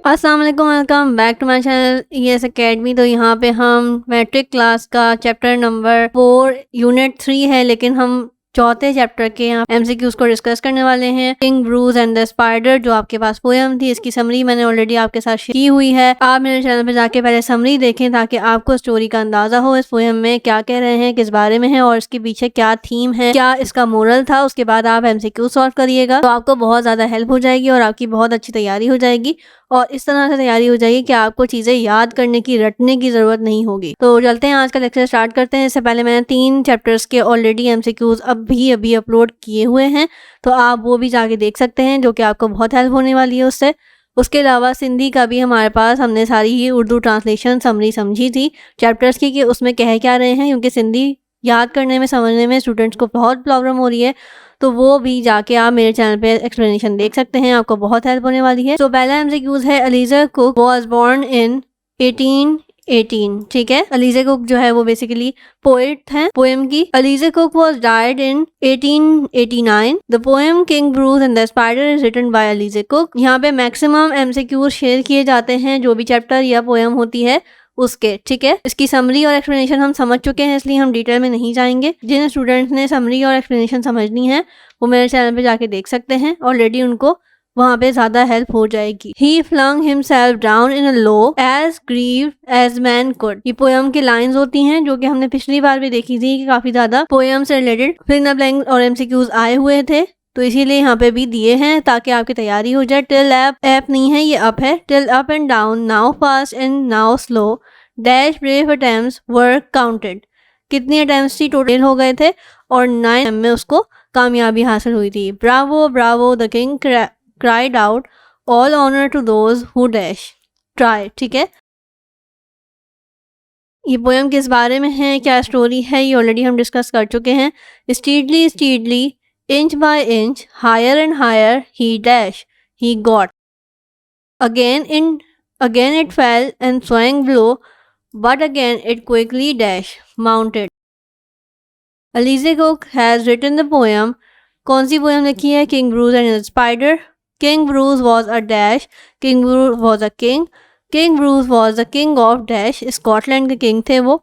अस्सलाम वालेकुम, welcome back to my channel ES academy. तो यहाँ पे हम मैट्रिक क्लास का चैप्टर नंबर 4 यूनिट 3 है, लेकिन हम चौथे चैप्टर के यहाँ MCQs को डिस्कस करने वाले हैं। King Bruce and the spider, जो आपके पास पोएम थी, इसकी समरी मैंने ऑलरेडी आपके साथ शेयर की हुई है। आप मेरे चैनल पे जाके पहले समरी देखें ताकि आपको स्टोरी का अंदाजा हो, इस पोएम में क्या कह रहे हैं, किस बारे में है और इसके पीछे क्या थीम है, क्या इसका मोरल था। उसके बाद आप MCQ सॉल्व करिएगा तो आपको बहुत ज़्यादा हेल्प हो जाएगी और आपकी बहुत अच्छी तैयारी हो जाएगी और इस तरह से तैयारी हो जाएगी कि आपको चीज़ें याद करने की, रटने की ज़रूरत नहीं होगी। तो चलते हैं, आज का लेक्चर स्टार्ट करते हैं। इससे पहले मैंने 3 चैप्टर्स के ऑलरेडी MCQs अभी अपलोड किए हुए हैं, तो आप वो भी जाके देख सकते हैं, जो कि आपको बहुत हेल्प होने वाली है उससे। उसके अलावा सिंधी का भी हमारे पास, हमने सारी ही उर्दू ट्रांसलेशन समरी समझी थी चैप्टर्स की कि उसमें कह क्या रहे हैं, क्योंकि सिंधी याद करने में, समझने में स्टूडेंट्स को बहुत प्रॉब्लम हो रही है। तो वो भी जाके आप मेरे चैनल पे एक्सप्लेनेशन देख सकते हैं, आपको बहुत हेल्प होने वाली है। तो पहला MCQs है, Eliza Cook was born in 1818। ठीक है, अलीजा कुक जो है वो बेसिकली पोएट हैं पोएम की। Eliza Cook was died in 1889। The poem King Bruce and the spider is written by Eliza Cook. यहाँ पे मैक्सिमम MCQs शेयर किए जाते हैं जो भी चैप्टर या पोएम होती है उसके। ठीक है, इसकी समरी और एक्सप्लेनेशन हम समझ चुके हैं, इसलिए हम डिटेल में नहीं जाएंगे। जिन स्टूडेंट्स ने समरी और एक्सप्लेनेशन समझनी है वो मेरे चैनल पे जाके देख सकते हैं, ऑलरेडी उनको वहाँ पे ज़्यादा हेल्प हो जाएगी। He flung himself down in a low as grieved as man could। ये पोएम की लाइंस होती हैं जो कि हमने पिछली बार भी देखी थी कि काफ़ी ज़्यादा पोएम से रिलेटेड फिंगर ब्लैंक और MCQs आए हुए थे, तो इसीलिए यहाँ पे भी दिए हैं ताकि आपकी तैयारी हो जाए। टिल एप नहीं है, ये अप है। Till up and down, now fast and now slow, dash brave attempts were counted. कितनी अटेम्प्ट्स थी, टोटल हो गए थे और 9 में उसको कामयाबी हासिल हुई थी। Bravo bravo the king cried out, all honour to those who dash try. ठीक है, ये पोएम किस बारे में है, क्या स्टोरी है, ये ऑलरेडी हम डिस्कस कर चुके हैं। Steadily steadily inch by inch, higher and higher he dashed, he got. Again it fell and swung below, but again it quickly dashed, mounted. Aliza Cook has written the poem. कौन सी poem लिखी है? King Bruce and the Spider. King Bruce was a dash, King Bruce was a king. King Bruce was the king of dash, Scotland के king थे वो।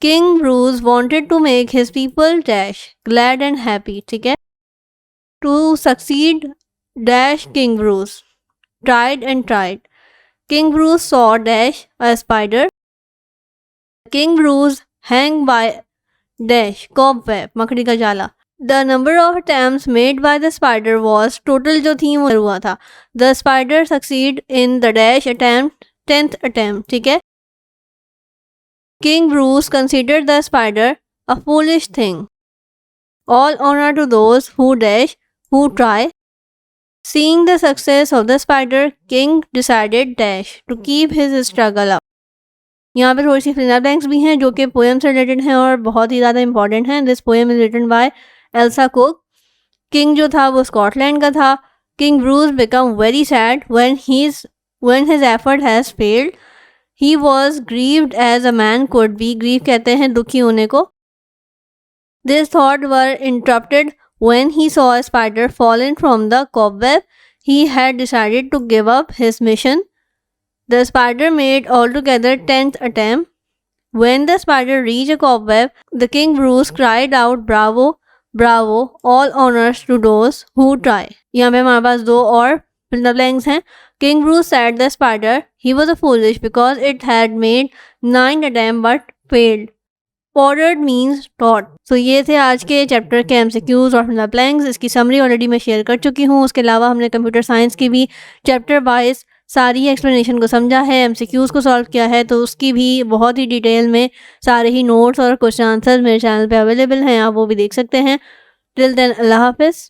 King Bruce wanted to make his people dash, glad and happy. ठीक है, to succeed dash King Bruce tried and tried. King Bruce saw dash a spider. King Bruce hang by dash cobweb, मकड़ी का जाला. The number of attempts made by the spider was, total जो थी वो हुआ था, the spider succeed in the dash attempt 10th attempt. ठीक है, King Bruce considered the spider a foolish thing. All honor to those who dash, who try. Seeing the success of the spider, King decided dash to keep his struggle up. यहाँ पे थोड़ी सी finger blanks भी हैं जो कि poem से related हैं और बहुत ही ज़्यादा इंपॉर्टेंट हैं। This poem is written by Elsa Cook. King जो था वो स्कॉटलैंड का था। King Bruce become very sad when his effort has failed. He was grieved as a man could be. grieve कहते हैं दुखी होने को। This thought were interrupted when he saw a spider fallen from the cobweb. He had decided to give up his mission. The spider made altogether 10th attempt. When the spider reached a cobweb, the King Bruce cried out, "Bravo, bravo! All honors to those who try." यहाँ पे हमारे पास 2 और finger blanks हैं। King Bruce said the spider he was a foolish because it had made 9 attempts but failed. Ordered means taught. So ये थे आज के chapter के MCQs और फिंगर ब्लैंक्स। इसकी समरी ऑलरेडी मैं शेयर कर चुकी हूँ। उसके अलावा हमने कंप्यूटर साइंस की भी चैप्टर वाइज सारी एक्सप्लेनेशन को समझा है, MCQs को सॉल्व किया है, तो उसकी भी बहुत ही डिटेल में सारे ही नोट्स और क्वेश्चन आंसर मेरे चैनल पे अवेलेबल हैं, आप वो भी देख सकते हैं। टिल देन, अल्लाह हाफिज़।